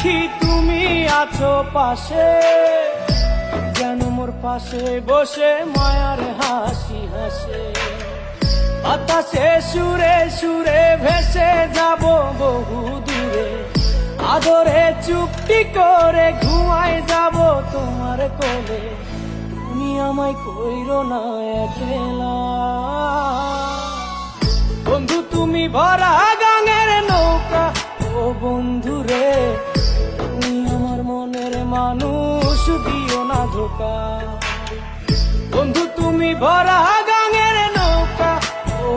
দেখি তুমি আছো পাশে, যেন মোর পাশে বসে মায়ার হাসি হাসে। বাতাসে সুরে সুরে ভেসে যাব বহু দূরে, আদরে চুপটি করে ঘুমায় যাব তোমার কোলে। তুমি আমায় কইরো না একলা বন্ধু, তুমি ভরা গাঙের নৌকা। ও বন্ধু রে, তুমি আমার মনের মানুষ, দিও না ধোকা। বন্ধু তুমি ভরা গাঙের নৌকা। ও